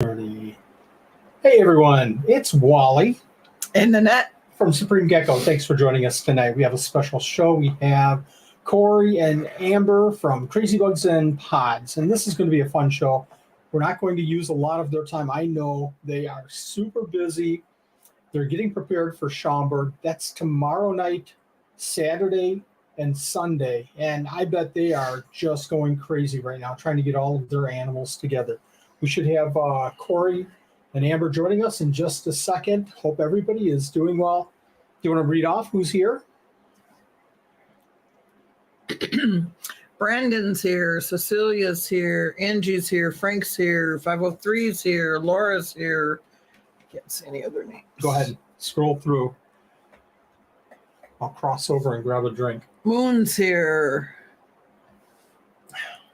30. Hey everyone, it's Wally and Nanette from Supreme Gecko. Thanks for joining us tonight. We have a special show. We have Cory and Amber from Crazy Bugs and Pods, and this is going to be a fun show. We're not going to use a lot of their time. I know they are super busy. They're getting prepared for Schaumburg. That's tomorrow night, Saturday, and Sunday, and I bet they are just going crazy right now trying to get all of their animals together. We should have Cory and Amber joining us in just a second. Hope everybody is doing well. Do you want to read off who's here? Brandon's here, Cecilia's here, Angie's here, Frank's here, 503's here, Laura's here. Can't see any other names. Go ahead, scroll through. I'll cross over and grab a drink. Moon's here.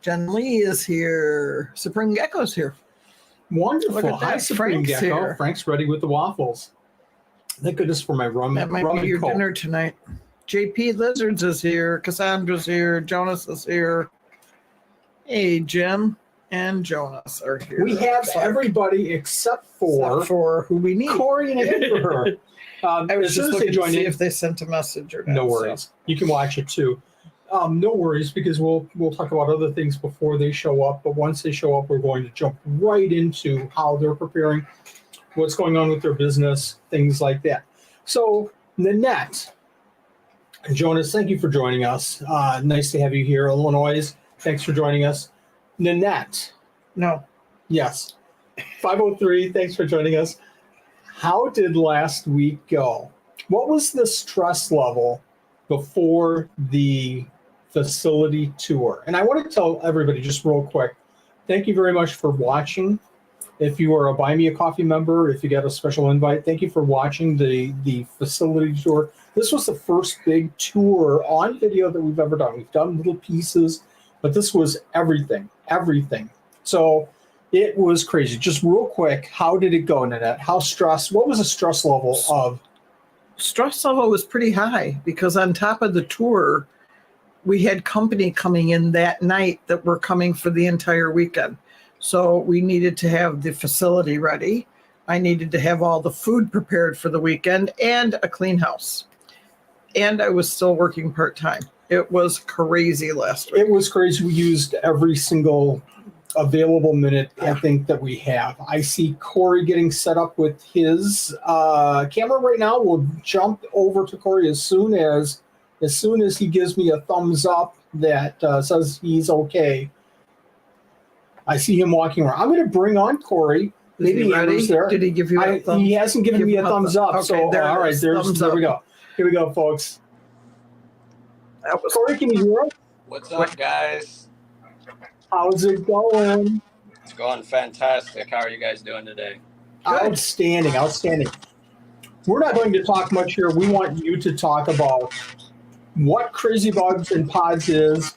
Jen Lee is here. Supreme Gecko's here. Wonderful. Look at that. Hi, Supreme Frank's Gecko. here. Frank's ready with the waffles. Thank goodness for my rum. That might rum be and your Coke. dinner tonight. JP Lizards is here. Cassandra's here. Jonas is here. Hey, Jim and Jonas are here. We have everybody except for who we need. Cory and Amber. I was as soon just as they looking to join see in, if they sent a message or not. no worries. You can watch it too. No worries, because we'll talk about other things before they show up. But once they show up, we're going to jump right into how they're preparing, what's going on with their business, things like that. So, Nanette and Jonas, thank you for joining us. Nice to have you here, Illinois. Thanks for joining us. Nanette. No. Yes. 503, thanks for joining us. How did last week go? What was the stress level before the facility tour? And I want to tell everybody just real quick, thank you very much for watching. If you are a Buy Me a Coffee member, if you got a special invite, thank you for watching the facility tour. This was the first big tour on video that we've ever done. We've done little pieces, but this was everything. So it was crazy. Just real quick, how did it go, Nanette? How stressed? What was the stress level of? Stress level was pretty high because on top of the tour, we had company coming in that night that were coming for the entire weekend. So we needed to have the facility ready. I needed to have all the food prepared for the weekend and a clean house. And I was still working part-time. It was crazy last week. It was crazy. We used every single available minute, I think, that we have. I see Cory getting set up with his camera right now. We'll jump over to Cory as soon as he gives me a thumbs up that says he's okay. I see him walking around. I'm going to bring on Cory. Maybe Amber's there. Did he give you a thumbs? He hasn't given me a thumbs up. Okay, so all right, there we go. Here we go, folks. Cory, can you hear us? What's up, guys? How's it going? It's going fantastic. How are you guys doing today? Outstanding. We're not going to talk much here. We want you to talk about what Crazy Bugs and Pods is.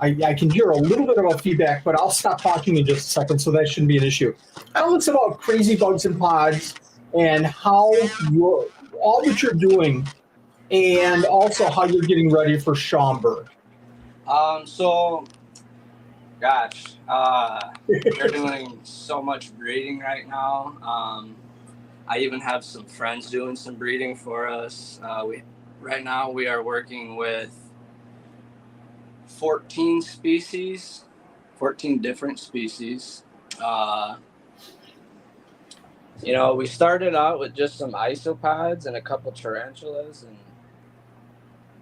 I can hear a little bit about feedback, but I'll stop talking in just a second, so that shouldn't be an issue. Tell us about Crazy Bugs and Pods and how all that you're doing, and also how you're getting ready for Schaumburg. We're doing so much breeding right now. I even have some friends doing some breeding for us. Right now we are working with 14 different species. We started out with just some isopods and a couple tarantulas, and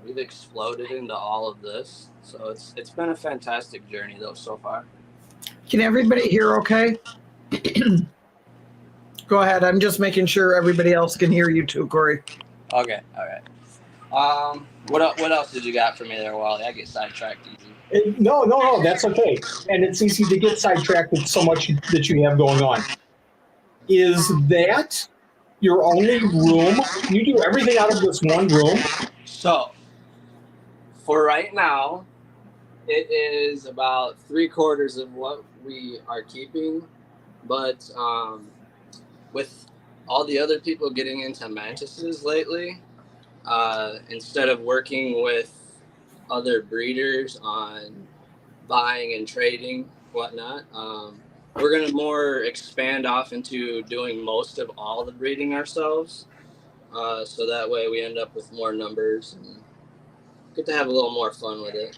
we've exploded into all of this. So it's been a fantastic journey though so far. Can everybody hear okay? Go ahead. I'm just making sure everybody else can hear you too, Cory. Okay, all right. What else did you got for me there, Wally? I get sidetracked easy. No, that's okay. And it's easy to get sidetracked with so much that you have going on. Is that your only room? You do everything out of this one room? So, for right now, it is about 3/4 of what we are keeping. But with all the other people getting into mantises lately, instead of working with other breeders on buying and trading, whatnot, we're gonna more expand off into doing most of all the breeding ourselves, so that way we end up with more numbers and get to have a little more fun with it.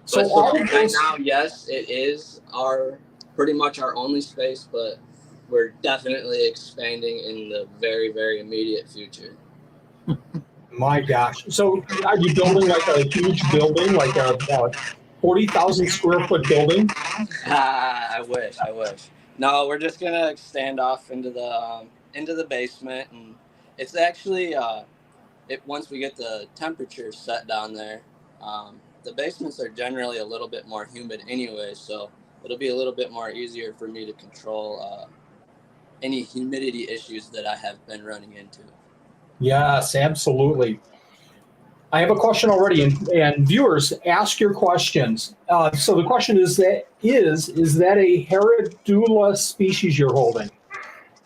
So But all of right those, now, yes, it is pretty much our only space, but we're definitely expanding in the very, very immediate future. my gosh. So are you building like a huge building, like a 40,000 square foot building? I wish. No, we're just gonna extend off into the basement, and it's actually once we get the temperatures set down there, the basements are generally a little bit more humid anyway, so it'll be a little bit more easier for me to control any humidity issues that I have been running into. Yes, absolutely. I have a question already, and viewers, ask your questions. So the question is that a Herodula species you're holding?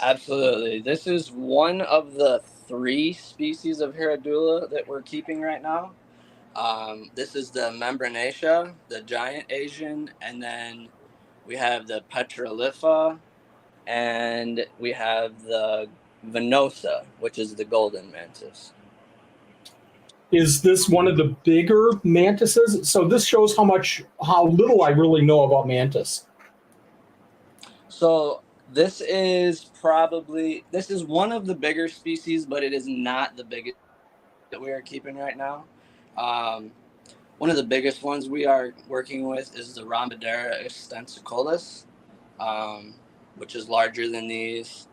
Absolutely. This is one of the 3 species of Herodula that we're keeping right now. This is the Membranacea, the giant Asian, and then we have the Petrolipha, and we have the Venosa, which is the golden mantis. Is this one of the bigger mantises? So this shows how little I really know about mantis. So this is one of the bigger species, but it is not the biggest that we are keeping right now. One of the biggest ones we are working with is the Rhombodera extensicolis, which is larger than these.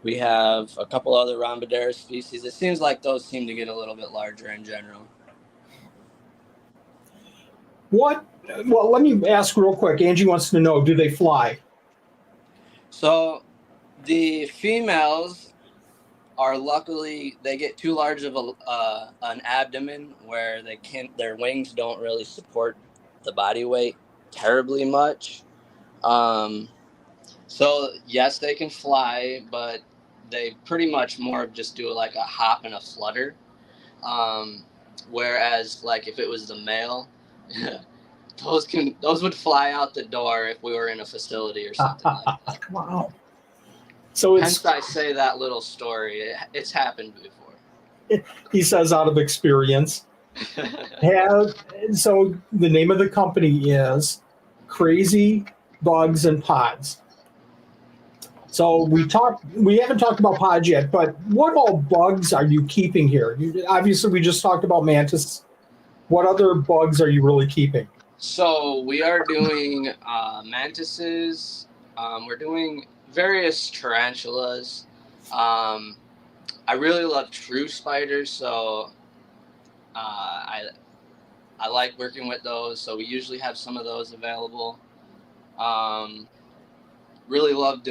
We have a couple other Rhombodera species. It seems like those seem to get a little bit larger in general. Well, let me ask real quick. Angie wants to know, do they fly? So the females are luckily, they get too large of an abdomen where their wings don't really support the body weight terribly much. So yes, they can fly, but they pretty much more just do like a hop and a flutter. Whereas like if it was the male, those would fly out the door if we were in a facility or something like that. Wow. So Hence I say that little story. It's happened before. he says out of experience. So the name of the company is Crazy Bugs and Pods. So we haven't talked about pods yet, but what all bugs are you keeping here? Obviously, we just talked about mantis. What other bugs are you really keeping? So we are doing mantises. We're doing various tarantulas. I really love true spiders, so I like working with those. So we usually have some of those available. Really love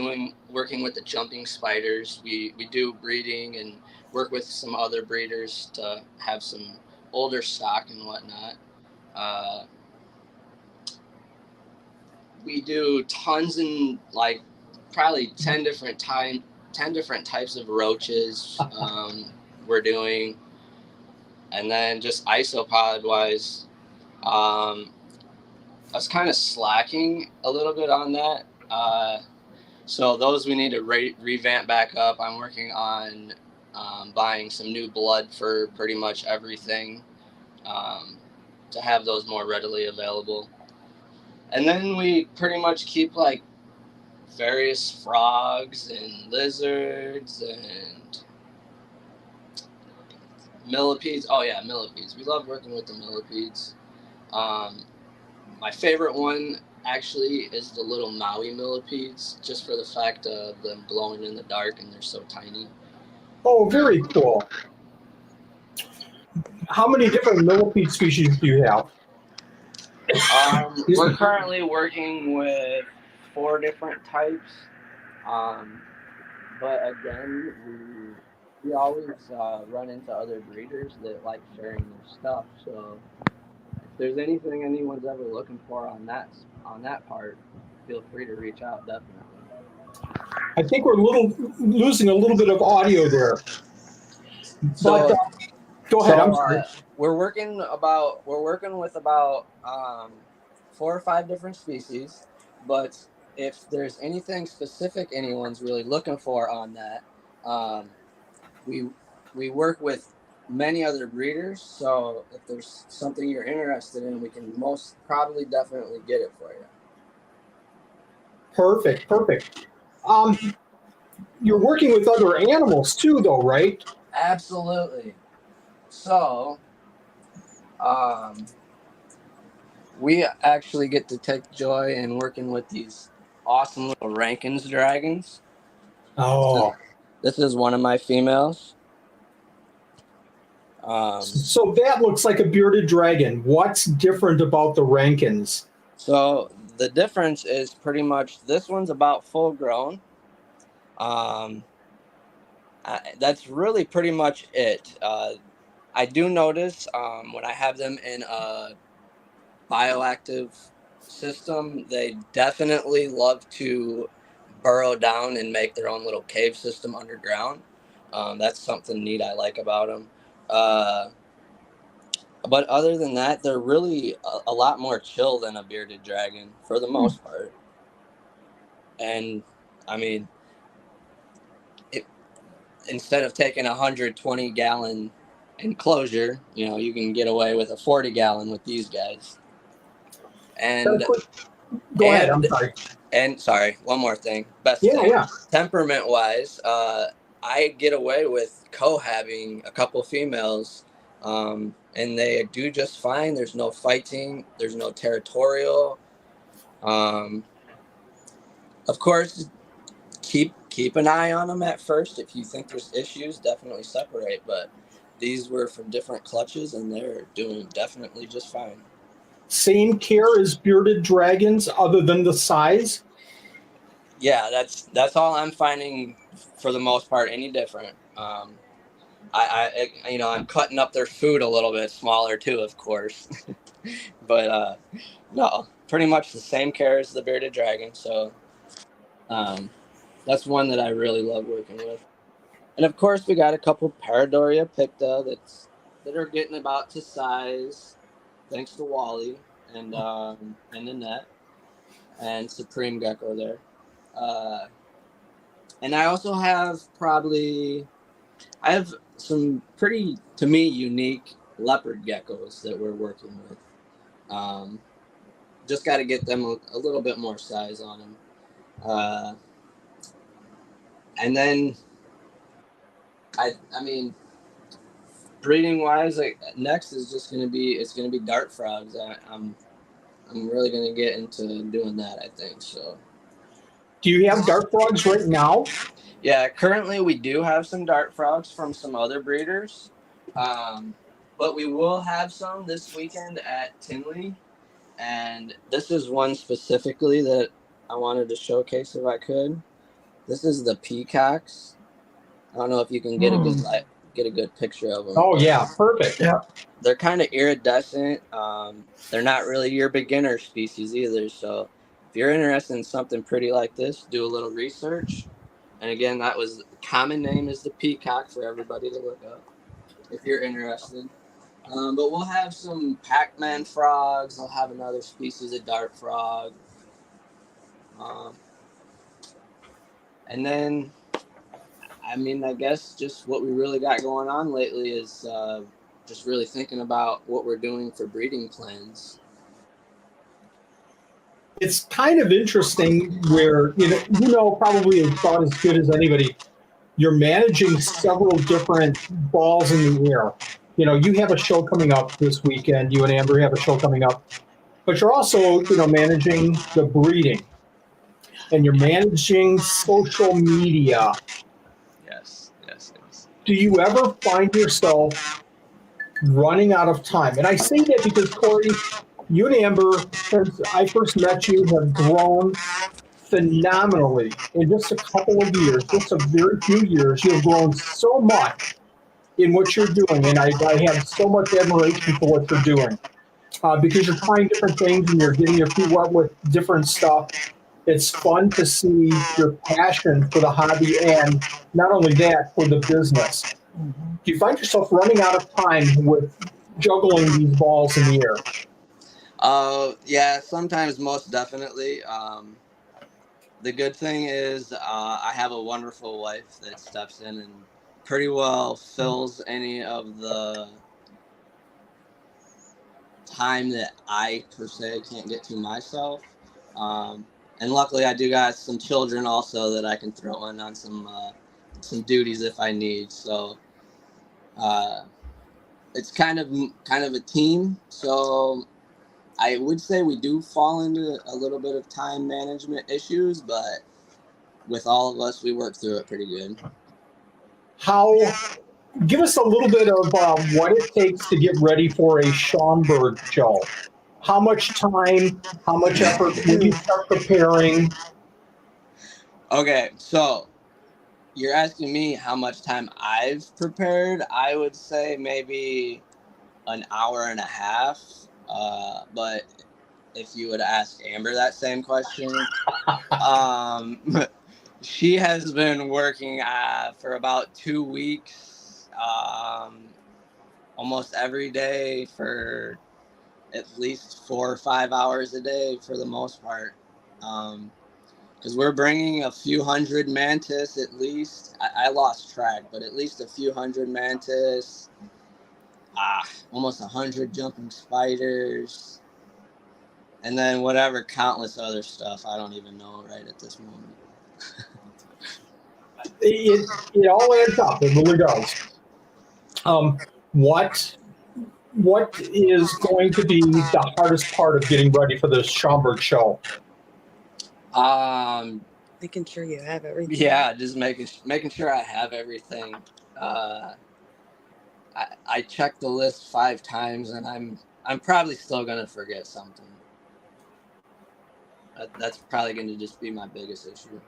working with the jumping spiders. We do breeding and work with some other breeders to have some older stock and whatnot. We do tons and like probably 10 different types of roaches we're doing. And then just isopod wise, I was kind of slacking a little bit on that. So those we need to revamp back up. I'm working on buying some new blood for pretty much everything to have those more readily available. And then we pretty much keep like various frogs and lizards and millipedes. Oh yeah, millipedes. We love working with the millipedes. My favorite one actually is the little Maui millipedes, just for the fact of them glowing in the dark and they're so tiny. Oh, very cool. How many different millipede species do you have? We're currently working with 4 different types. But again, we always run into other breeders that like sharing their stuff. So if there's anything anyone's ever looking for on that part, feel free to reach out. Definitely. I think we're losing a little bit of audio there. So, But go ahead. I'm sorry. We're working with about 4 or 5 different species, but if there's anything specific anyone's really looking for on that, we work with many other breeders. So if there's something you're interested in, we can most probably definitely get it for you. Perfect. You're working with other animals too, though, right? Absolutely. So, we actually get to take joy in working with these awesome little Rankins dragons. Oh, This is one of my females. so that looks like a bearded dragon. What's different about the Rankins? So the difference is pretty much this one's about full grown. That's really pretty much it. I do notice when I have them in a bioactive system, they definitely love to burrow down and make their own little cave system underground. That's something neat I like about them. But other than that, they're really a lot more chill than a bearded dragon for the most part. And I mean, instead of taking a 120-gallon enclosure, you can get away with a 40-gallon with these guys. And Go ahead. I'm sorry. And sorry, one more thing. Temperament-wise, I get away with cohabiting a couple females, and they do just fine. There's no fighting. There's no territorial. Of course, keep an eye on them at first. If you think there's issues, definitely separate. But these were from different clutches, and they're doing definitely just fine. Same care as bearded dragons, other than the size? Yeah, that's all I'm finding for the most part. Any different? I'm cutting up their food a little bit smaller too, of course. But no, pretty much the same care as the bearded dragon. So that's one that I really love working with. And of course, we got a couple Paradoria picta that are getting about to size, thanks to Wally and Annette and Supreme Gecko there. And I also have some pretty, to me, unique leopard geckos that we're working with. Just got to get them a little bit more size on them. And then, I mean, breeding wise, like next is just gonna be dart frogs. I'm really gonna get into doing that, I think. So, do you have dart frogs right now? Yeah, currently we do have some dart frogs from some other breeders, but we will have some this weekend at Tinley, and this is one specifically that I wanted to showcase if I could. This is the peacocks. I don't know if you can get a good picture of them. Oh yeah, perfect. Yeah, they're kind of iridescent. They're not really your beginner species either. So if you're interested in something pretty like this, do a little research. And again, that was common name is the peacock for everybody to look up if you're interested. But we'll have some Pac-Man frogs. I'll have another species of dart frog. And then, I mean, I guess just what we really got going on lately is just really thinking about what we're doing for breeding plans. It's kind of interesting where, probably about as good as anybody, you're managing several different balls in the air. You have a show coming up this weekend. You and Amber have a show coming up. But you're also, managing the breeding. And you're managing social media. Yes. Do you ever find yourself running out of time? And I say that because, Cory, you and Amber, since I first met you, have grown phenomenally in just a couple of years, just a very few years. You have grown so much in what you're doing, and I have so much admiration for what you're doing because you're trying different things and you're getting your feet wet with different stuff. It's fun to see your passion for the hobby and not only that, for the business. Mm-hmm. Do you find yourself running out of time with juggling these balls in the air? Yeah, sometimes, most definitely. The good thing is I have a wonderful wife that steps in and pretty well fills any of the time that I per se can't get to myself. And luckily, I do got some children also that I can throw in on some duties if I need. So it's kind of a team. So I would say we do fall into a little bit of time management issues, but with all of us, we work through it pretty good. Give us a little bit of what it takes to get ready for a Schaumburg show. How much time, how much effort when you start preparing? Okay, so you're asking me how much time I've prepared. I would say maybe an hour and a half. But if you would ask Amber that same question, she has been working for about 2 weeks, almost every day for at least 4 or 5 hours a day for the most part. Because we're bringing a few hundred mantis at least. I lost track, but at least a few hundred mantis, almost 100 jumping spiders, and then whatever countless other stuff I don't even know right at this moment. It all adds up. It really does. What is going to be the hardest part of getting ready for the Schaumburg show? Making sure you have everything. Yeah, just making sure I have everything. I checked the list 5 times, and I'm probably still gonna forget something. That's probably going to just be my biggest issue.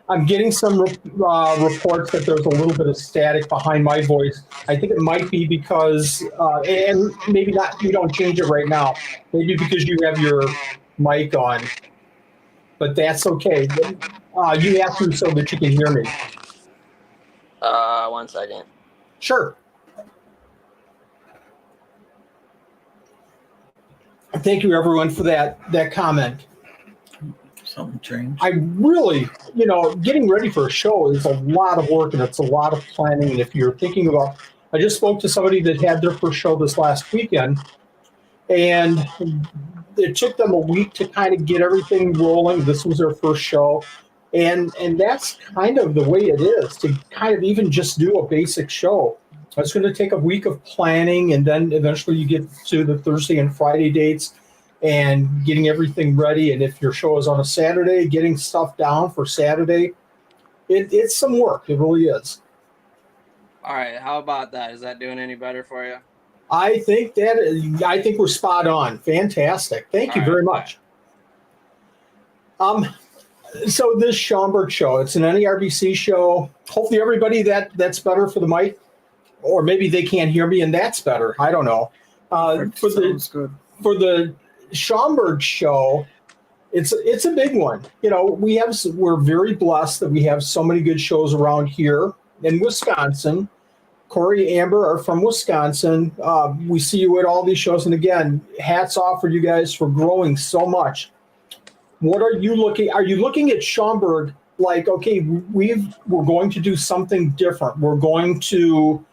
I'm getting some reports that there's a little bit of static behind my voice. I think it might be because, and maybe not, you don't change it right now. Maybe because you have your mic on, but that's okay. You have to so that you can hear me. 1 second. Sure. Thank you, everyone, for that comment. Something changed. I really, getting ready for a show is a lot of work and it's a lot of planning. And if you're thinking about, I just spoke to somebody that had their first show this last weekend, and it took them a week to kind of get everything rolling. This was their first show. And that's kind of the way it is to kind of even just do a basic show. It's going to take a week of planning, and then eventually you get to the Thursday and Friday dates and getting everything ready. And if your show is on a Saturday, getting stuff down for Saturday, it's some work. It really is. All right. How about that? Is that doing any better for you? I think we're spot on. Fantastic. Thank you very much. So this Schaumburg show, it's an NARBC show. Hopefully everybody that's better for the mic, or maybe they can't hear me and that's better. I don't know. For the Schaumburg show, it's a big one. We're very blessed that we have so many good shows around here in Wisconsin. Cory and Amber are from Wisconsin. We see you at all these shows, and again, hats off for you guys for growing so much. What are you looking? Are you looking at Schaumburg like, okay, we're going to do something different. We're going to.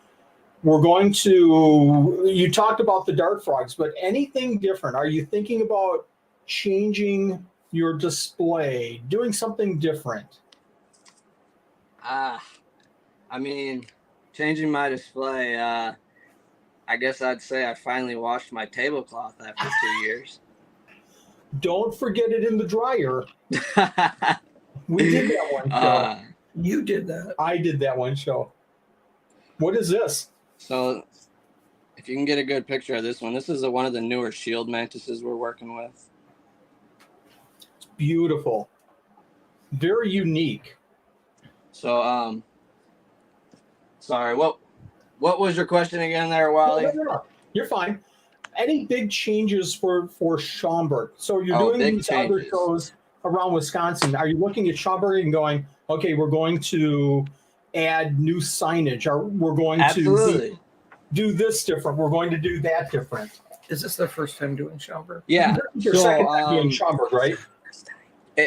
You talked about the dart frogs, but anything different? Are you thinking about changing your display, doing something different? I mean, changing my display. I guess I'd say I finally washed my tablecloth after 2 years. Don't forget it in the dryer. We did that one show. You did that. I did that one show. What is this? So, if you can get a good picture of this one, this is one of the newer shield mantises we're working with. It's beautiful. Very unique. So, sorry, what was your question again there, Wally? No. You're fine. Any big changes for Schaumburg? So you're doing these other shows around Wisconsin. Are you looking at Schaumburg and going, okay, we're going to add new signage, or we're going Absolutely. do this different. We're going to do that different. Is this their first time doing Schaumburg? Yeah. Your second time doing Schaumburg, right?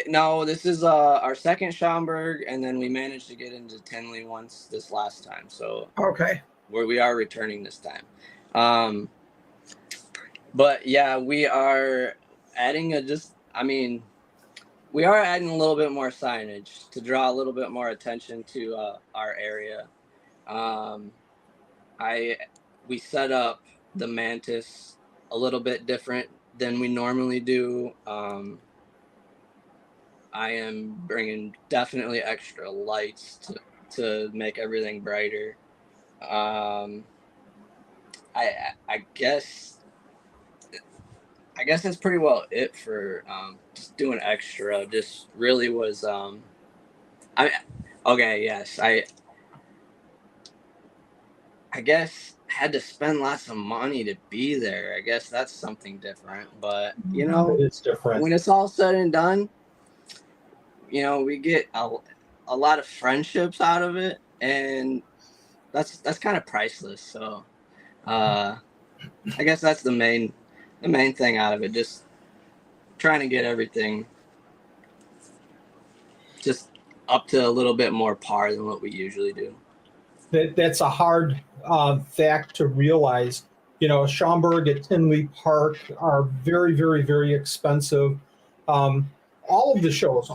No, this is our second Schaumburg, and then we managed to get into Tinley once this last time. So Okay. we are returning this time. But yeah, we are adding we are adding a little bit more signage to draw a little bit more attention to our area. We set up the mantis a little bit different than we normally do. I am bringing definitely extra lights to make everything brighter. I guess that's pretty well it for just doing extra. Just really was okay. Yes, I guess had to spend lots of money to be there. I guess that's something different. But It's different. when it's all said and done, we get a lot of friendships out of it, and that's kind of priceless. So I guess that's the main thing out of it. Just trying to get everything just up to a little bit more par than what we usually do. That's a hard fact to realize. Schaumburg at Tinley Park are very, very, very expensive. All the shows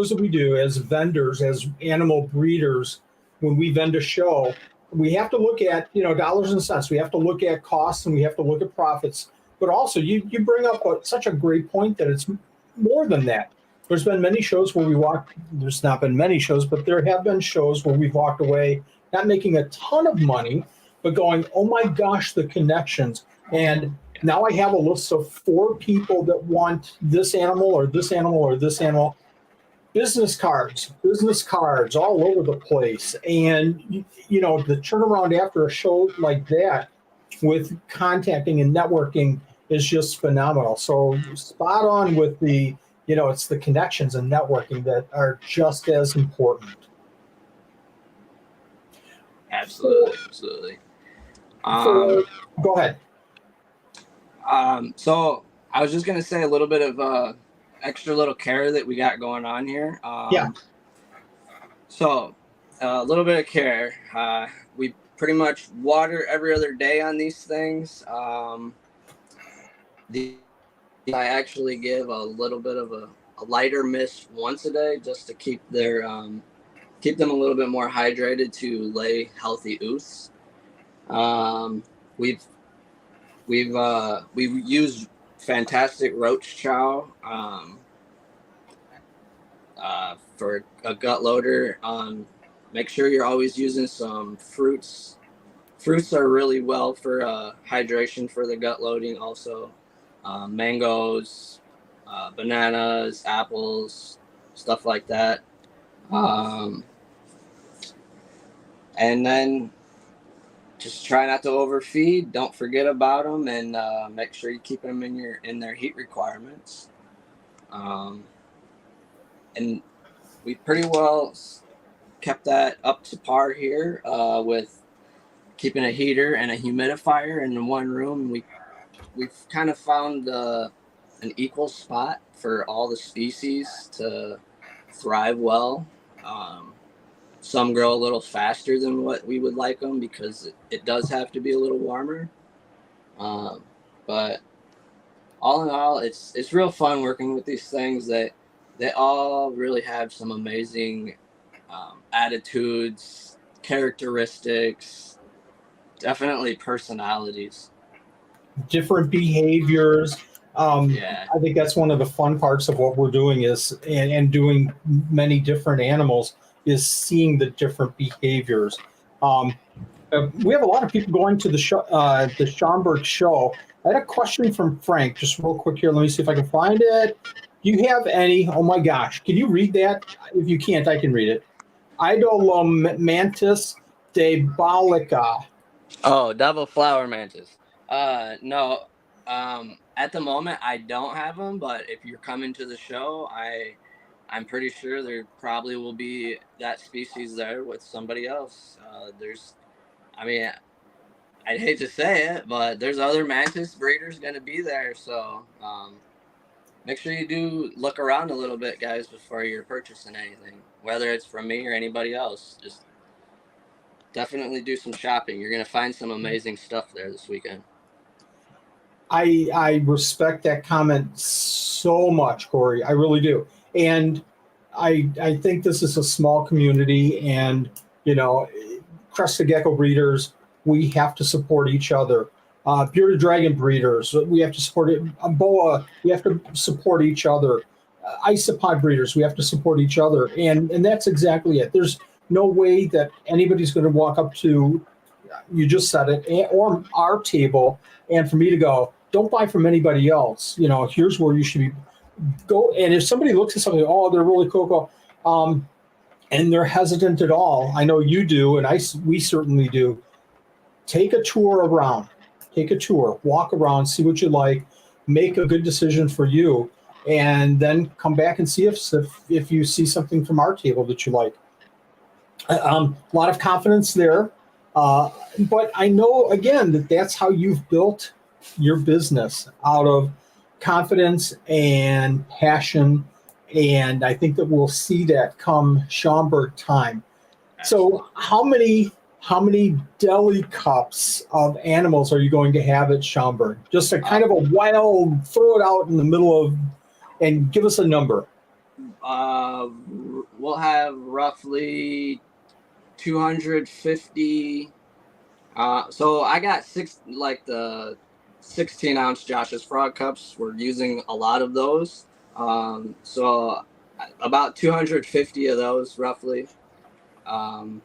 that we do as vendors, as animal breeders, when we vend a show, we have to look at dollars and cents. We have to look at costs and we have to look at profits. But also, you bring up such a great point that it's more than that. There's been many shows where there's not been many shows, but there have been shows where we've walked away not making a ton of money, but going, oh my gosh, the connections. And now I have a list of 4 people that want this animal or this animal or this animal. Business cards all over the place. And, the turnaround after a show like that with contacting and networking is just phenomenal. So spot on with it's the connections and networking that are just as important. Absolutely. Go ahead. So I was just gonna say a little bit of extra little care that we got going on here. So a little bit of care. We pretty much water every other day on these things. I actually give a little bit of a lighter mist once a day just to keep them a little bit more hydrated to lay healthy ooths. We've used fantastic roach chow for a gut loader. Make sure you're always using some fruits. Fruits are really well for hydration for the gut loading. Also, mangoes, bananas, apples, stuff like that. And then just try not to overfeed. Don't forget about them, and make sure you keep them in their heat requirements. And we pretty well kept that up to par here with keeping a heater and a humidifier in one room. We've kind of found an equal spot for all the species to thrive well. Some grow a little faster than what we would like them because it does have to be a little warmer. But all in all, it's real fun working with these things. They all really have some amazing attitudes, characteristics, definitely personalities. Different behaviors. Yeah. I think that's one of the fun parts of what we're doing is and doing many different animals is seeing the different behaviors. We have a lot of people going to the Schaumburg show. I had a question from Frank, just real quick here. Let me see if I can find it. Do you have any? Oh my gosh, can you read that? If you can't, I can read it. Mantis diabolica. Oh, double flower mantis. No. At the moment, I don't have them, but if you're coming to the show, I'm pretty sure there probably will be that species there with somebody else. I'd hate to say it, but there's other mantis breeders going to be there. So make sure you do look around a little bit, guys, before you're purchasing anything, whether it's from me or anybody else. Just definitely do some shopping. You're going to find some amazing stuff there this weekend. I respect that comment so much, Cory. I really do. And I think this is a small community, and crested gecko breeders, we have to support each other. Bearded dragon breeders, we have to support it. Boa, we have to support each other. Isopod breeders, we have to support each other. And that's exactly it. There's no way that anybody's going to walk up to, you just said it, or our table, and for me to go, don't buy from anybody else. Here's where you should be. Go. And if somebody looks at something, oh, they're really cool, and they're hesitant at all, I know you do, and we certainly do. Take a tour around. Take a tour. Walk around. See what you like. Make a good decision for you, and then come back and see if you see something from our table that you like. A lot of confidence there, but I know again that's how you've built your business, out of confidence and passion, and I think that we'll see that come Schaumburg time. So how many deli cups of animals are you going to have at Schaumburg? Just a kind of a wild, throw it out in the middle of, and give us a number. We'll have roughly 250. So I got the 16-ounce Josh's Frog Cups. We're using a lot of those. So about 250 of those roughly. And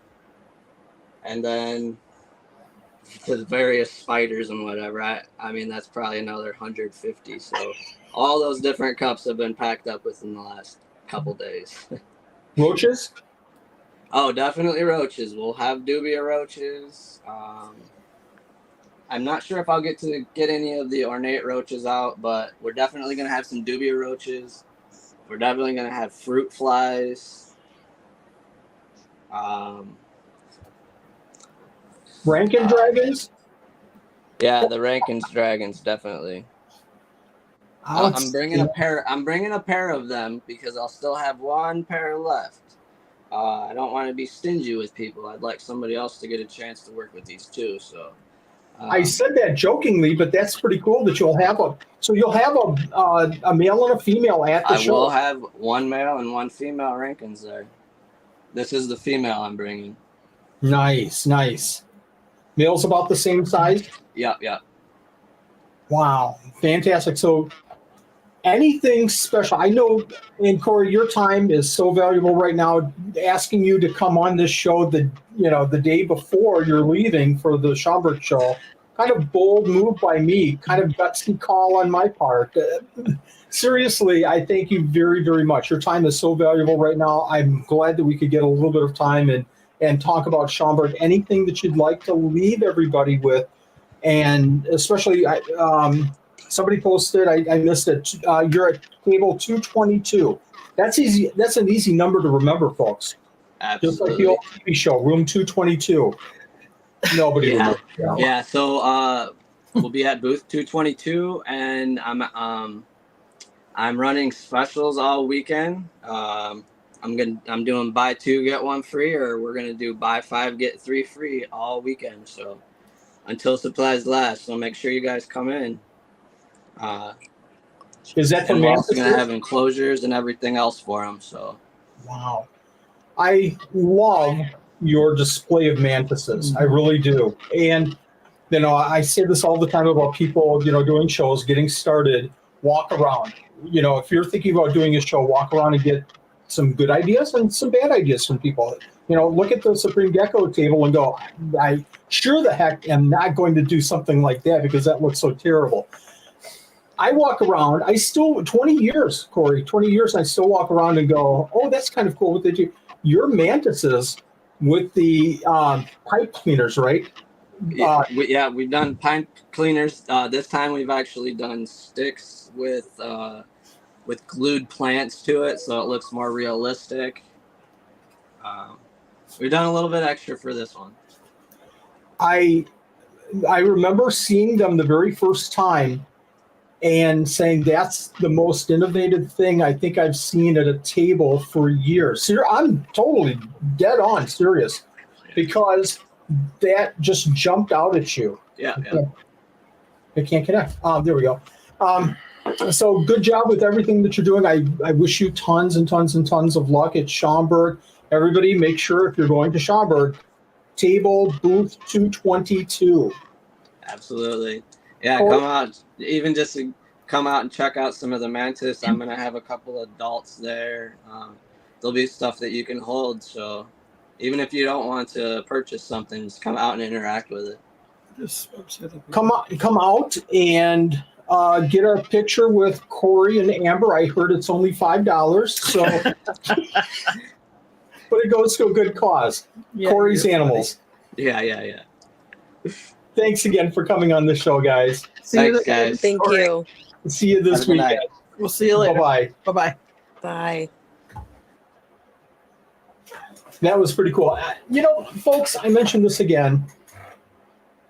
then the various spiders and whatever, I mean, that's probably another 150. So all those different cups have been packed up within the last couple days. Roaches? Oh, definitely roaches. We'll have dubia roaches. I'm not sure if I'll get any of the ornate roaches out, but we're definitely going to have some dubia roaches. We're definitely going to have fruit flies. Rankin dragons? Yeah, the Rankin's dragons, definitely. I'm bringing a pair of them because I'll still have one pair left. I don't want to be stingy with people. I'd like somebody else to get a chance to work with these too. So I said that jokingly, but that's pretty cool that you'll have a male and a female at the show. I will have one male and one female Rankins there. This is the female I'm bringing. Nice. Male's about the same size? Yep. Wow, fantastic. So anything special? I know, and Cory, your time is so valuable right now. Asking you to come on this show the day before you're leaving for the Schaumburg show, kind of bold move by me, kind of gutsy call on my part. Seriously, I thank you very, very much. Your time is so valuable right now. I'm glad that we could get a little bit of time and talk about Schaumburg. Anything that you'd like to leave everybody with, and especially somebody posted, I missed it. You're at table 222. That's easy. That's an easy number to remember, folks. Absolutely. Just like the old TV show, room 222. Nobody remembers. Yeah. So we'll be at booth 222, and I'm running specials all weekend. I'm doing buy two get one free, or we're gonna do buy five get three free all weekend. So until supplies last. So make sure you guys come in. Is that and we're also gonna have enclosures and everything else for them. So wow, I love your display of mantises. I really do. And I say this all the time about people doing shows, getting started. Walk around. If you're thinking about doing a show, walk around and get some good ideas and some bad ideas from people. Look at the Supreme Gecko table and go, I sure the heck am not going to do something like that because that looks so terrible. I walk around, 20 years, Cory, 20 years, and I still walk around and go, oh, that's kind of cool what they do. Your mantises with the pipe cleaners, right? We've done pipe cleaners. This time we've actually done sticks with glued plants to it, so it looks more realistic. We've done a little bit extra for this one. I remember seeing them the very first time and saying that's the most innovative thing I think I've seen at a table for years. I'm totally dead on serious because that just jumped out at you. Yeah. I can't connect. There we go. So good job with everything that you're doing. I wish you tons and tons and tons of luck at Schaumburg. Everybody make sure if you're going to Schaumburg, table booth 222. Absolutely. Yeah, Or- come out. Even just to come out and check out some of the mantis. I'm going to have a couple adults there. There'll be stuff that you can hold. So even if you don't want to purchase something, just come out and interact with it. Come out and get a picture with Cory and Amber. I heard it's only $5, so but it goes to a good cause. Yeah, Cory's you're Animals. Yeah. Thanks again for coming on the show, guys. See you Thanks, guys. Thank you. See you this Have a good night. weekend. We'll see you later. Bye-bye. Bye-bye. Bye. That was pretty cool. Folks, I mentioned this again.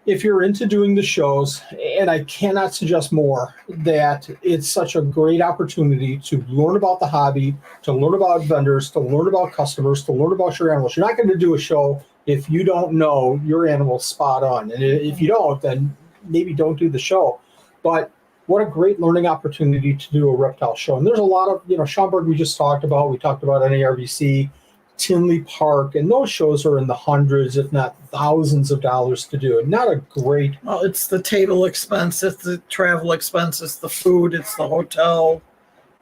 If you're into doing the shows, and I cannot suggest more, that it's such a great opportunity to learn about the hobby, to learn about vendors, to learn about customers, to learn about your animals. You're not going to do a show if you don't know your animal's spot on. And if you don't, then maybe don't do the show. But what a great learning opportunity to do a reptile show. And there's a lot of, Schaumburg we just talked about. We talked about NARBC, Tinley Park, and those shows are in the hundreds, if not thousands of dollars to do. And not a great. Well, it's the table expense, it's the travel expense, it's the food, it's the hotel.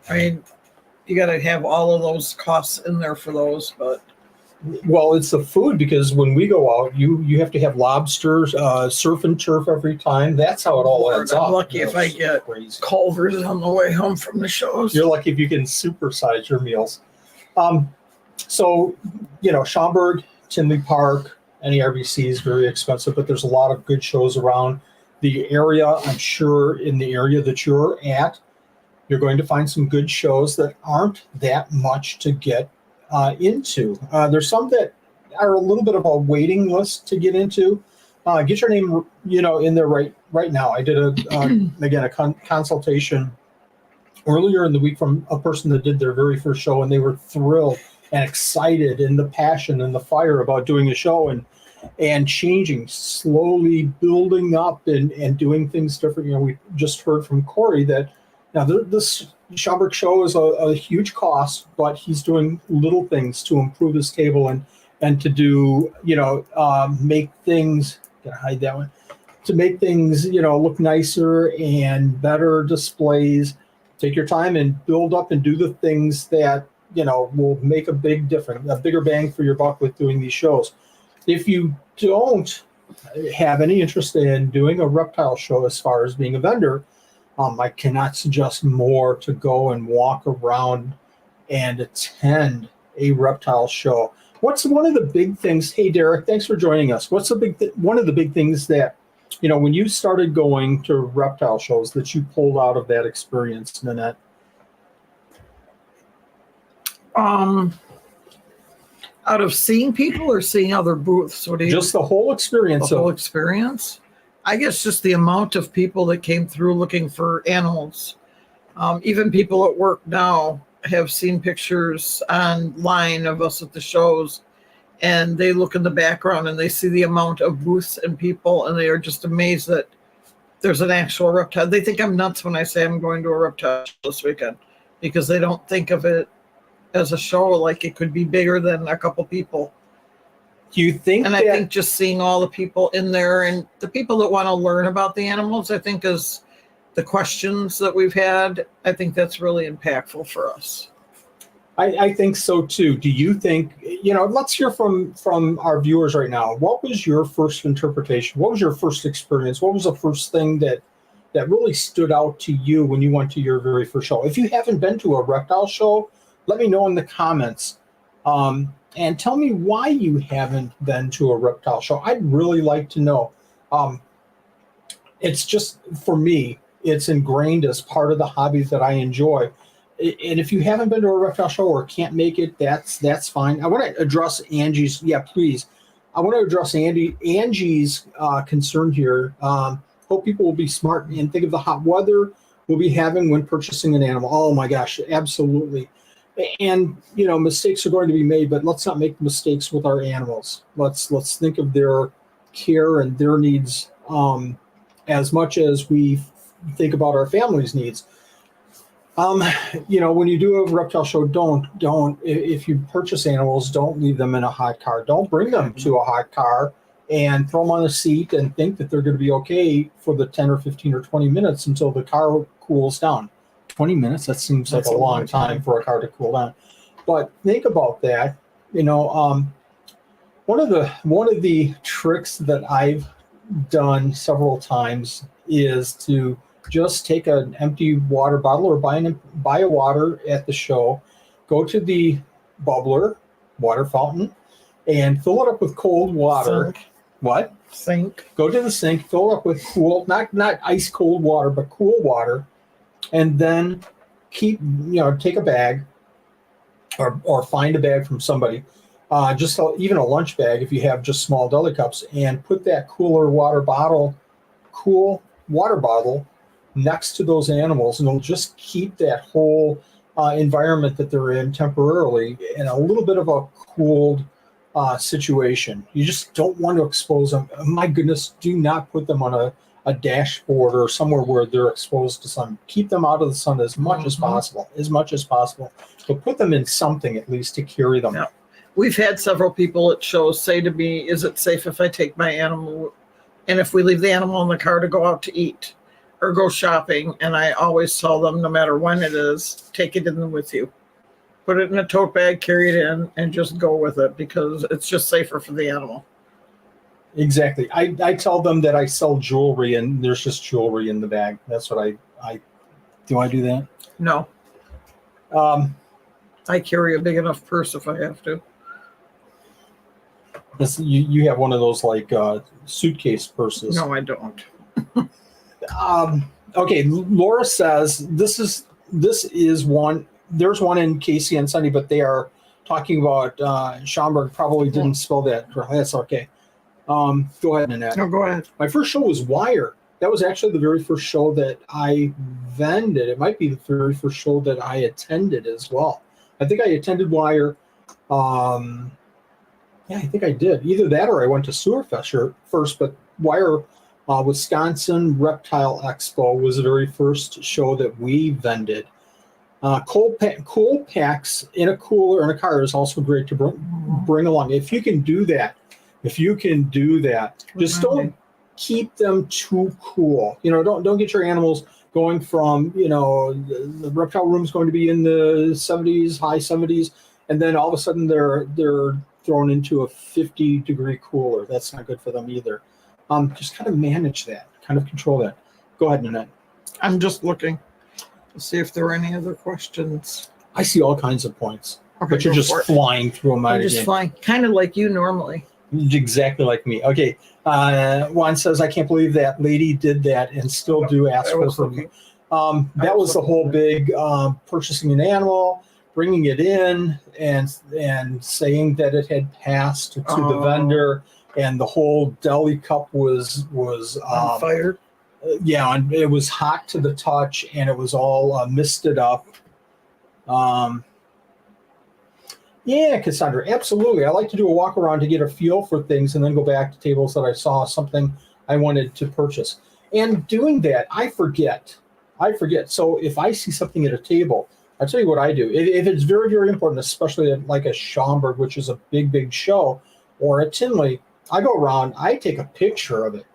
I mean, you got to have all of those costs in there for those, but Well, it's the food because when we go out, you have to have lobsters, surf and turf every time. That's how it all adds I'm up. lucky if I get crazy. Culver's on the way home from the shows. You're lucky if you can supersize your meals. So, Schaumburg, Tinley Park, NARBC is very expensive, but there's a lot of good shows around the area. I'm sure in the area that you're at, you're going to find some good shows that aren't that much to get into. There's some that are a little bit of a waiting list to get into. Get your name, in there right now. I did a consultation earlier in the week from a person that did their very first show, and they were thrilled and excited and the passion and the fire about doing a show and changing, slowly building up and doing things different. We just heard from Cory that now this Schaumburg show is a huge cost, but he's doing little things to improve his table and to do, make things, gotta hide that one, to make things, look nicer and better displays. Take your time and build up and do the things that, will make a big difference, a bigger bang for your buck with doing these shows. If you don't have any interest in doing a reptile show as far as being a vendor, I cannot suggest more to go and walk around and attend a reptile show. What's one of the big things? Hey, Derek, thanks for joining us. What's one of the big things that, when you started going to reptile shows that you pulled out of that experience, Nanette? Out of seeing people or seeing other booths? What do you? Just the whole experience. The whole experience. I guess just the amount of people that came through looking for animals. Even people at work now have seen pictures online of us at the shows, and they look in the background and they see the amount of booths and people, and they are just amazed that there's an actual reptile. They think I'm nuts when I say I'm going to a reptile show this weekend, because they don't think of it as a show like it could be bigger than a couple people. Do you think? And I think just seeing all the people in there and the people that want to learn about the animals, I think is the questions that we've had. I think that's really impactful for us. I think so too. Do you think, let's hear from our viewers right now. What was your first interpretation? What was your first experience? What was the first thing that really stood out to you when you went to your very first show? If you haven't been to a reptile show, let me know in the comments. And tell me why you haven't been to a reptile show. I'd really like to know. It's just, for me, it's ingrained as part of the hobbies that I enjoy. And if you haven't been to a reptile show or can't make it, that's fine. I want to address Angie's, please. I want to address Angie's concern here. Hope people will be smart and think of the hot weather we'll be having when purchasing an animal. Oh my gosh, absolutely. And mistakes are going to be made, but let's not make mistakes with our animals. Let's think of their care and their needs as much as we think about our family's needs. When you do a reptile show, don't if you purchase animals, don't leave them in a hot car. Don't bring them to a hot car and throw them on a seat and think that they're going to be okay for the 10 or 15 or 20 minutes until the car cools down. 20 minutes, that seems like a long time for a car to cool down. But think about that. One of the tricks that I've done several times is to just take an empty water bottle or buy a water at the show, go to the bubbler, water fountain, and fill it up with cold water. Sink. What? Sink. Go to the sink, fill it up with cool, not ice cold water, but cool water, and then take a bag or find a bag from somebody, even a lunch bag if you have just small deli cups, and put that cool water bottle next to those animals, and it'll just keep that whole environment that they're in temporarily in a little bit of a cooled situation. You just don't want to expose them. My goodness, do not put them on a dashboard or somewhere where they're exposed to sun. Keep them out of the sun as much as possible, but put them in something at least to carry them. Yeah. We've had several people at shows say to me, is it safe if I take my animal, and if we leave the animal in the car to go out to eat or go shopping? And I always tell them, no matter when it is, take it in with you. Put it in a tote bag, carry it in, and just go with it, because it's just safer for the animal. Exactly. I tell them that I sell jewelry and there's just jewelry in the bag. That's what I do. I do that? No. I carry a big enough purse if I have to. You have one of those like suitcase purses. No, I don't. Okay, Laura says this is one. There's one in Casey and Sunday, but they are talking about Schaumburg. Probably didn't spell that correctly. That's okay. Go ahead, Nanette. No, go ahead. My first show was Wire. That was actually the very first show that I vended. It might be the very first show that I attended as well. I think I attended Wire. Yeah, I think I did. Either that or I went to Sewerfest first, but Wire, Wisconsin Reptile Expo was the very first show that we vended. Cold packs in a cooler in a car is also great to bring along. If you can do that, just don't keep them too cool. Don't get your animals going from, the reptile room is going to be in the 70s, high 70s, and then all of a sudden they're thrown into a 50-degree cooler. That's not good for them either. Just kind of manage that, kind of control that. Go ahead, Nanette. I'm just looking to see if there are any other questions. I see all kinds of points, Okay, but you're just flying through them. I'm just flying, kind of like you normally. Exactly like me. Okay. Juan says, I can't believe that lady did that and still do ask for me. That was the whole big purchasing an animal, bringing it in, and saying that it had passed to the vendor, and the whole deli cup was On fire. Yeah, and it was hot to the touch, and it was all misted up. Yeah, Cassandra, absolutely. I like to do a walk around to get a feel for things and then go back to tables that I saw something I wanted to purchase. And doing that, I forget. So if I see something at a table, I'll tell you what I do. If it's very, very important, especially at like a Schaumburg, which is a big, big show, or a Tinley, I go around, I take a picture of it.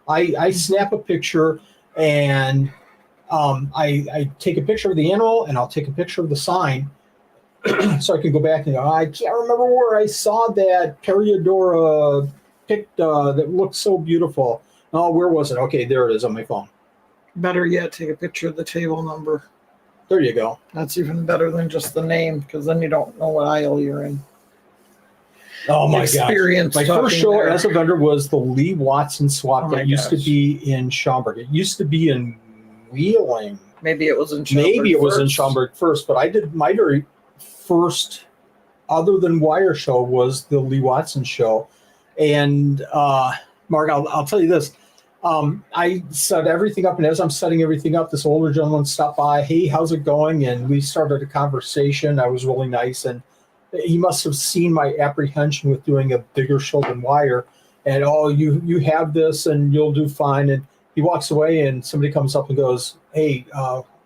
I snap a picture, and I take a picture of the animal, and I'll take a picture of the sign, so I can go back and go, I can't remember where I saw that Periodora picked that looked so beautiful. Oh, where was it? Okay, there it is on my phone. Better yet, take a picture of the table number. There you go. That's even better than just the name, because then you don't know what aisle you're in. Oh my god! My first show as a vendor was the Lee Watson swap that used to be in Schaumburg. It used to be in Wheeling. Maybe it was in Schaumburg first, but I did my very first, other than Wire show, was the Lee Watson show, And Mark, I'll tell you this. I set everything up, and as I'm setting everything up, this older gentleman stopped by. Hey, how's it going? And we started a conversation. I was really nice, and he must have seen my apprehension with doing a bigger show than wire. And you have this, and you'll do fine. And he walks away, and somebody comes up and goes, "Hey,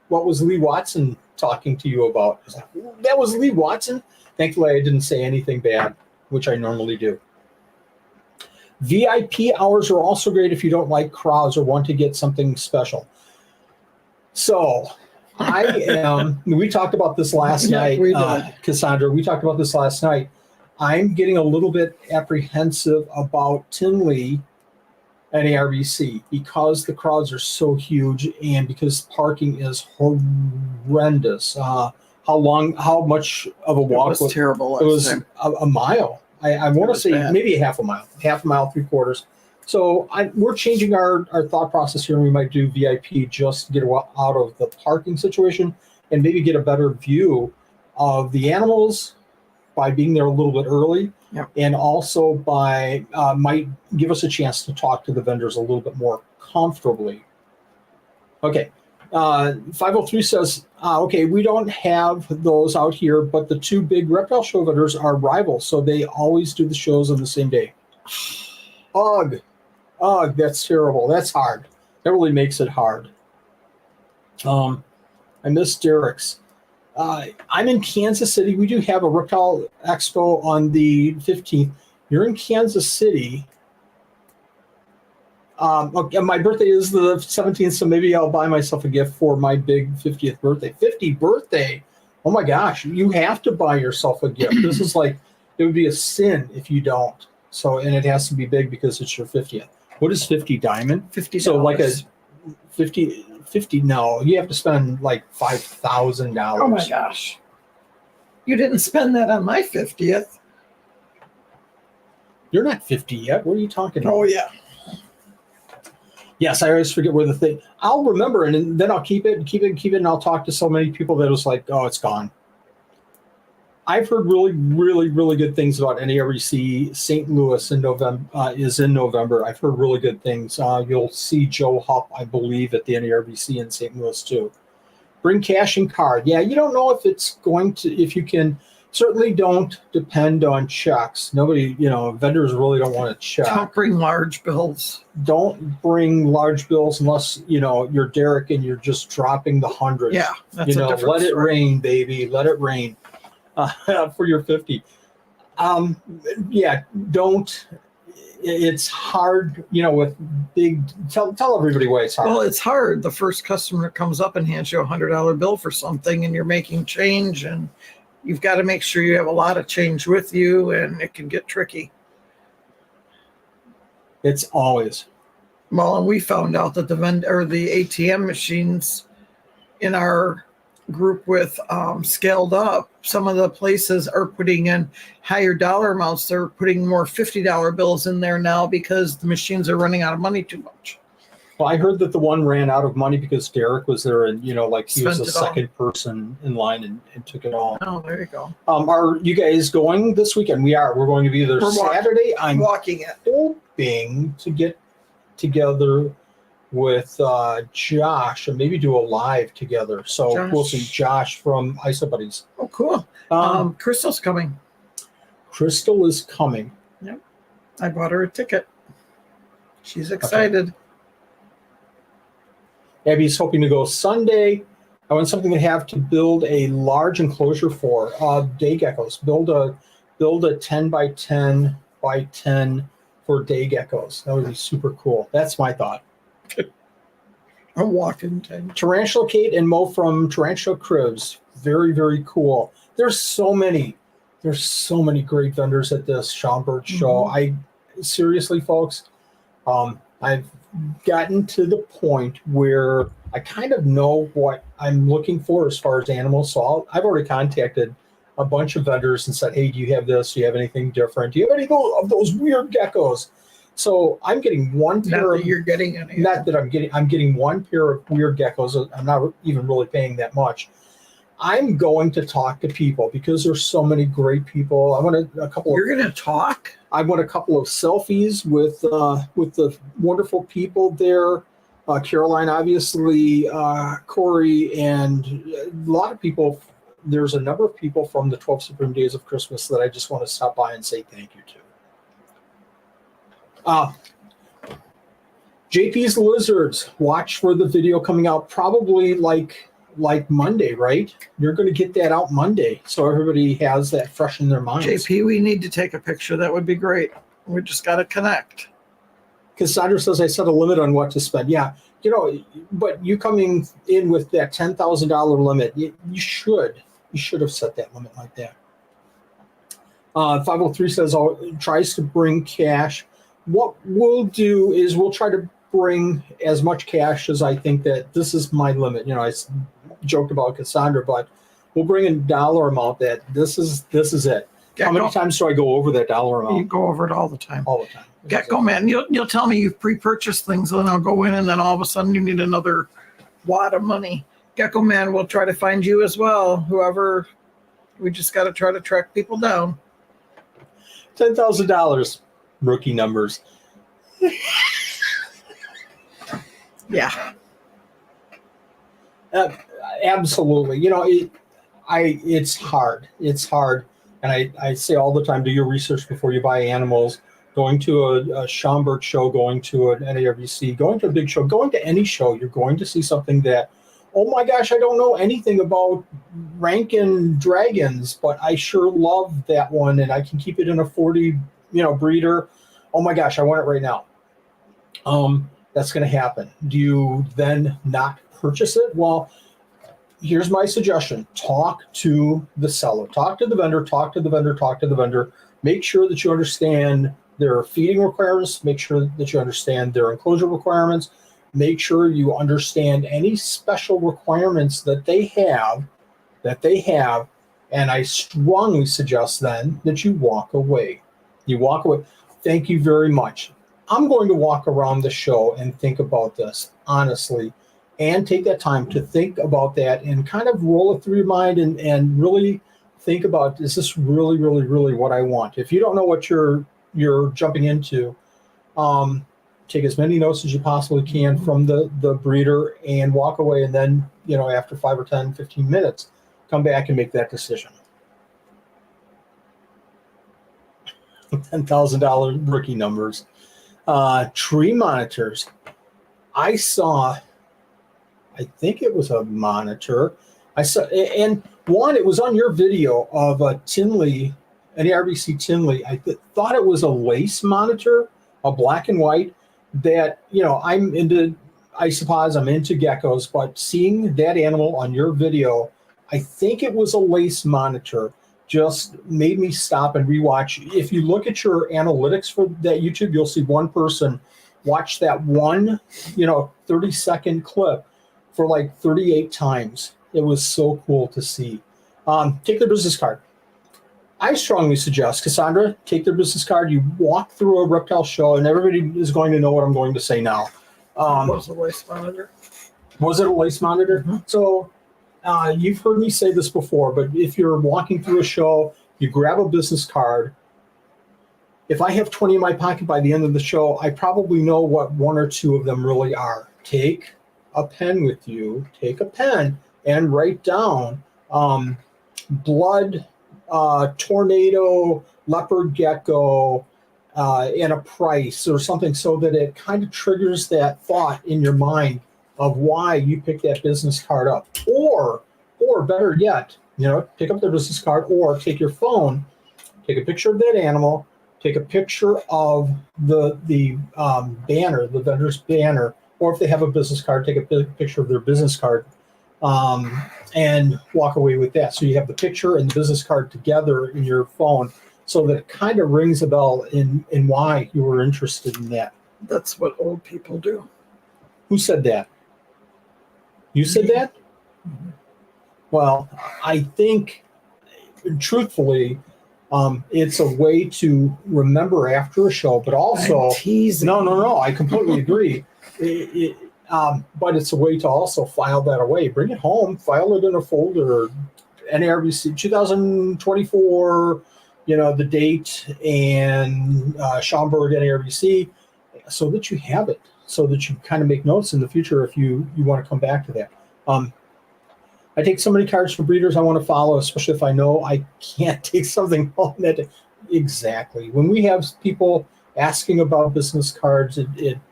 what was Lee Watson talking to you about?" I was like, "That was Lee Watson." Thankfully, I didn't say anything bad, which I normally do. VIP hours are also great if you don't like crowds or want to get something special. So we talked about this last night, Cassandra, we talked about this last night. I'm getting a little bit apprehensive about Tinley and NARBC because the crowds are so huge and because parking is horrendous. How much of a walk? It was terrible. It was a mile. I want to say bad. maybe half a mile, 3/4. So we're changing our thought process here, and we might do VIP just to get out of the parking situation and maybe get a better view of the animals by being there a little bit early, and also by might give us a chance to talk to the vendors a little bit more comfortably. Okay. 503 says, okay, we don't have those out here, but the two big reptile show vendors are rivals, so they always do the shows on the same day. Ugh, that's terrible. That's hard. That really makes it hard. I miss Derek's. I'm in Kansas City. We do have a reptile expo on the 15th. You're in Kansas City. Okay, my birthday is the 17th, so maybe I'll buy myself a gift for my big 50th birthday. 50th birthday? Oh my gosh, you have to buy yourself a gift. This is like, it would be a sin if you don't. So, and it has to be big because it's your 50th. What is 50 diamond? $50. So like a 50, no, you have to spend like $5,000. Oh my gosh. You didn't spend that on my 50th. You're not 50 yet. What are you talking about? Oh yeah. Yes, I always forget where the thing. I'll remember, and then I'll keep it, and I'll talk to so many people that it was like, oh, it's gone. I've heard really, really, really good things about NARBC. St. Louis in November. I've heard really good things. You'll see Joe Hupp, I believe, at the NARBC in St. Louis too. Bring cash and card. Yeah, you don't know if it's going to, if you can. Certainly don't depend on checks. Nobody, vendors really don't want to check. Don't bring large bills. Don't bring large bills unless, you're Derek and you're just dropping the hundreds. Yeah, that's a different let it story. rain, baby. Let it rain for your 50. Don't. It's hard, with big. Tell everybody why it's hard. Well, it's hard. The first customer comes up and hands you a $100 bill for something, and you're making change, and you've got to make sure you have a lot of change with you, and it can get tricky. It's always. Well, and we found out that the ATM machines in our group with Scaled Up, some of the places are putting in higher dollar amounts. They're putting more $50 bills in there now because the machines are running out of money too much. Well, I heard that the one ran out of money because Derek was there and, he was Spent the it all. second person in line and took it all. Oh, there you go. Are you guys going this weekend? We are. We're going to be there Saturday. I'm walking it. hoping to get together with Josh and maybe do a live together. So we'll see Josh from isopods. Oh, cool. Crystal's coming. Crystal is coming. Yep. I bought her a ticket. She's excited. Okay. Abby's hoping to go Sunday. I want something to have to build a large enclosure for day geckos. Build a 10 by 10 by 10 for day geckos. That would be super cool. That's my thought. A walk-in tent. Tarantula Kate and Mo from Tarantula Cribs. Very, very cool. There's so many great vendors at this Schaumburg show. Seriously, folks, I've gotten to the point where I kind of know what I'm looking for as far as animals. So I've already contacted a bunch of vendors and said, hey, do you have this? Do you have anything different? Do you have any of those weird geckos? So I'm getting one pair. Not that you're getting any. Not that I'm getting one pair of weird geckos. I'm not even really paying that much. I'm going to talk to people because there's so many great people. I want a couple. You're going to talk? I want a couple of selfies with the wonderful people there. Caroline, obviously, Cory, and a lot of people. There's a number of people from the 12 Supreme Days of Christmas that I just want to stop by and say thank you to. JP's Lizards. Watch for the video coming out probably like Monday, right? You're going to get that out Monday, so everybody has that fresh in their minds. JP, we need to take a picture. That would be great. We just got to connect. Cassandra says I set a limit on what to spend. Yeah, but you coming in with that $10,000 limit, you should have set that limit like that. 503 says tries to bring cash. What we'll do is we'll try to bring as much cash as I think that this is my limit. I joked about Cassandra, but we'll bring a dollar amount that this is it. How many times do I go over that dollar amount? You go over it all the time. All the time. Gecko man, you'll tell me you've pre-purchased things, and then I'll go in, and then all of a sudden you need another wad of money. Gecko man will try to find you as well. Whoever, we just got to try to track people down. $10,000 rookie numbers. Yeah. Absolutely. It's hard. It's hard. And I say all the time, do your research before you buy animals. Going to a Schaumburg show, going to an NARBC, going to a big show, going to any show, you're going to see something that, oh my gosh, I don't know anything about Rankin dragons, but I sure love that one, and I can keep it in a 40, breeder. Oh my gosh, I want it right now. That's going to happen. Do you then not purchase it? Well, here's my suggestion. Talk to the seller. Talk to the vendor. Talk to the vendor. Talk to the vendor. Make sure that you understand their feeding requirements. Make sure that you understand their enclosure requirements. Make sure you understand any special requirements that they have. And I strongly suggest then that you walk away. You walk away. Thank you very much. I'm going to walk around the show and think about this, honestly, and take that time to think about that and kind of roll it through your mind and really think about, is this really, really, really what I want? If you don't know what you're jumping into, take as many notes as you possibly can from the breeder and walk away. And then, after 5 or 10, 15 minutes, come back and make that decision. $10,000 rookie numbers. Tree monitors. I saw, I think it was a monitor. I saw, and one, it was on your video of a Tinley, an NARBC Tinley. I thought it was a lace monitor, a black and white, that, I'm into isopods, I'm into geckos, but seeing that animal on your video, I think it was a lace monitor, just made me stop and rewatch. If you look at your analytics for that YouTube, you'll see one person watch that one, 30-second clip for like 38 times. It was so cool to see. Take their business card. I strongly suggest, Cassandra, take their business card. You walk through a reptile show, and everybody is going to know what I'm going to say now. Was it a lace monitor? Was it a lace monitor? Mm-hmm. So you've heard me say this before, but if you're walking through a show, you grab a business card. If I have 20 in my pocket by the end of the show, I probably know what one or two of them really are. Take a pen with you. Take a pen and write down blood, tornado, leopard gecko, and a price or something, so that it kind of triggers that thought in your mind of why you pick that business card up. Or better yet, pick up the business card, or take your phone, take a picture of that animal, take a picture of the banner, the vendor's banner, or if they have a business card, take a picture of their business card, and walk away with that. So you have the picture and the business card together in your phone, so that it kind of rings a bell in why you were interested in that. That's what old people do. Who said that? You said that? Mm-hmm. Well, I think, truthfully, it's a way to remember after a show, but also... I'm teasing. No, I completely agree. But it's a way to also file that away. Bring it home, file it in a folder, NARBC 2024, the date, and Schaumburg NARBC, so that you have it, so that you kind of make notes in the future if you want to come back to that. I take so many cards for breeders I want to follow, especially if I know I can't take something home that exactly. When we have people asking about business cards,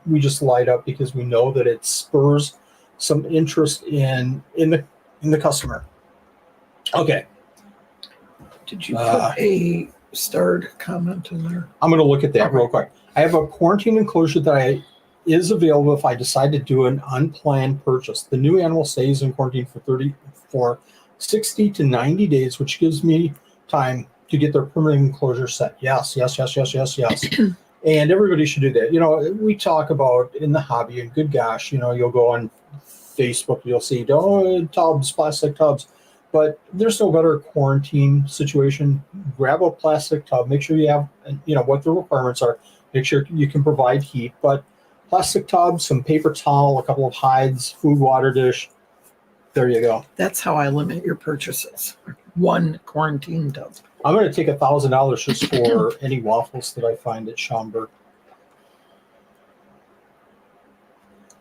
we just light up because we know that it spurs some interest in the customer. Okay. Did you put a starred comment in there? I'm going to look at that real quick. I have a quarantine enclosure that is available if I decide to do an unplanned purchase. The new animal stays in quarantine for 60 to 90 days, which gives me time to get their permanent enclosure set. Yes. And everybody should do that. We talk about in the hobby, and good gosh, you'll go on Facebook, you'll see tubs, plastic tubs. But there's no better quarantine situation. Grab a plastic tub. Make sure you have, what the requirements are. Make sure you can provide heat. But plastic tub, some paper towel, a couple of hides, food, water dish. There you go. That's how I limit your purchases. One quarantine tub. I'm going to take $1,000 just for any waffles that I find at Schaumburg.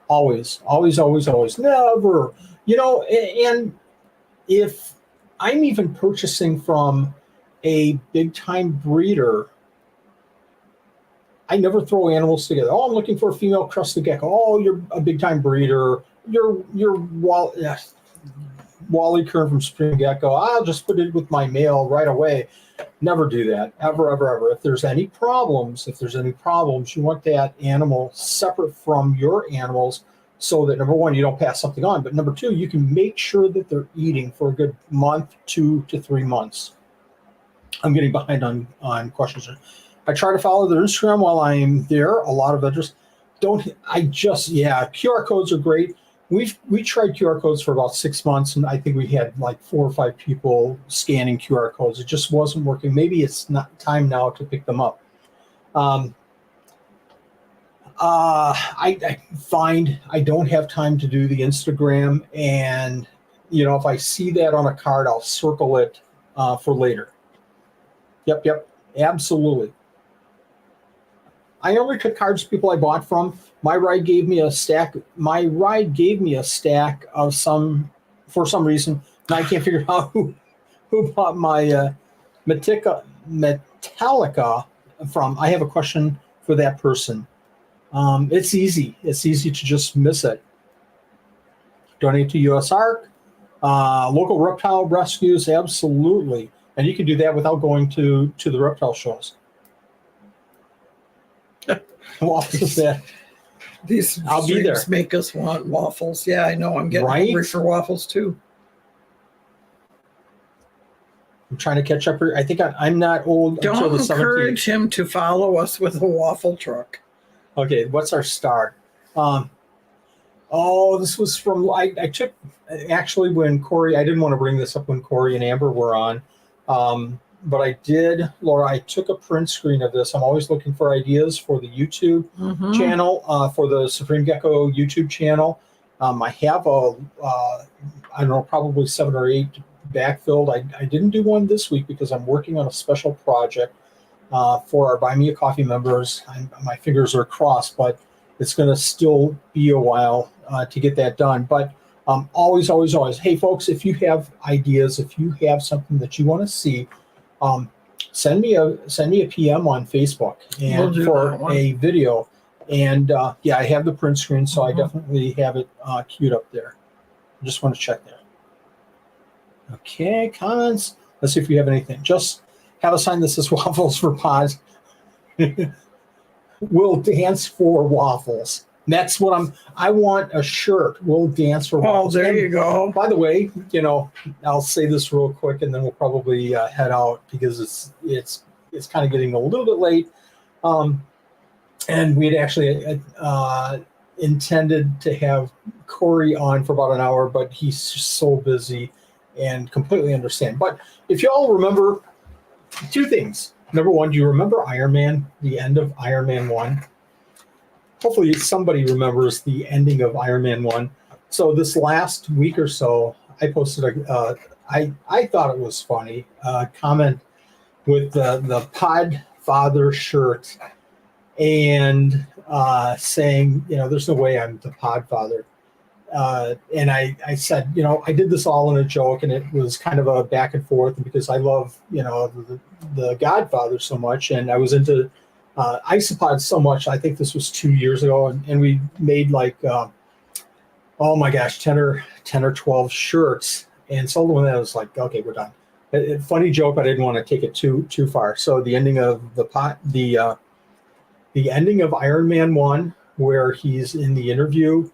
Always. Never. And if I'm even purchasing from a big-time breeder, I never throw animals together. Oh, I'm looking for a female crested gecko. Oh, you're a big-time breeder. You're Wally Kern from Supreme Gecko. I'll just put it with my male right away. Never do that. Ever. If there's any problems, you want that animal separate from your animals so that, number one, you don't pass something on. But number two, you can make sure that they're eating for a good month, 2 to 3 months. I'm getting behind on questions. I try to follow their Instagram while I'm there. A lot of vendors QR codes are great. We tried QR codes for about 6 months, and I think we had like 4 or 5 people scanning QR codes. It just wasn't working. Maybe it's not time now to pick them up. I find I don't have time to do the Instagram, and if I see that on a card, I'll circle it for later. Yep, absolutely. I only took cards people I bought from. My ride gave me a stack. Of some, for some reason, and I can't figure out who bought my Metallica from. I have a question for that person. It's easy. It's easy to just miss it. Donate to US Ark, local reptile rescues, absolutely, and you can do that without going to the reptile shows. Waffles that. These I'll be there. Make us want waffles. Yeah, I know. I'm getting hungry for waffles too. I'm trying to catch up. I think I'm not old until the 17th. Don't encourage him to follow us with a waffle truck. Okay, what's our start? This was from I took actually when Cory. I didn't want to bring this up when Cory and Amber were on. But I did, Laura, I took a print screen of this. I'm always looking for ideas for the YouTube channel, for the Supreme Gecko YouTube channel. I have probably 7 or 8 backfilled. I didn't do one this week because I'm working on a special project for our Buy Me a Coffee members. My fingers are crossed, but it's going to still be a while to get that done. But always, hey, folks, if you have ideas, if you have something that you want to see, send me a PM on Facebook and for a video. And I have the print screen, so I definitely have it queued up there. I just want to check that. Okay, comments. Let's see if we have anything. Just have a sign that says waffles for pods. We'll dance for waffles. That's what I want a shirt. We'll dance for waffles. Oh, there you go. By the way, I'll say this real quick and then we'll probably head out because it's kind of getting a little bit late. And we had actually intended to have Cory on for about an hour, but he's just so busy and completely understand. But if you all remember 2 things. Number one, do you remember Iron Man, the end of Iron Man 1? hopefully somebody remembers the ending of Iron Man 1. So this last week or so, I posted I thought it was funny, comment with the Podfather shirt and saying, there's no way I'm the Podfather. And I said, I did this all in a joke, and it was kind of a back and forth because I love, the Godfather so much, and I was into isopods so much. I think this was 2 years ago, and we made like, oh my gosh, 10 or 12 shirts, and sold them. And I was like, okay, we're done. Funny joke, but I didn't want to take it too far. So the ending of the ending of Iron Man 1, where he's in the interview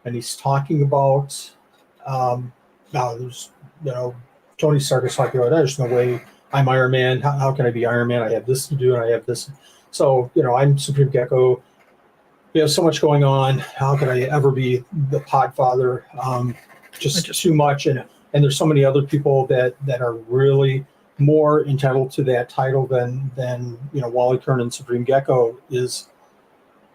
and he's talking about now there's Tony Stark is talking about, there's no way I'm Iron Man. How can I be Iron Man? I have this to do and I have this. So I'm Supreme Gecko. We have so much going on. How could I ever be the Podfather? Just too much. And there's so many other people that are really more entitled to that title than Wally Kernan, Supreme Gecko is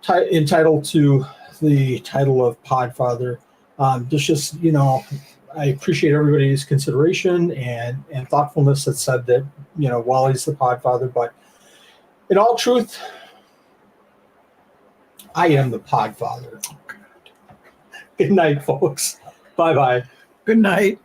entitled to the title of Podfather. There's just I appreciate everybody's consideration and thoughtfulness that said that Wally's the Podfather, but in all truth, I am the Podfather. Good night, folks. Bye-bye. Good night.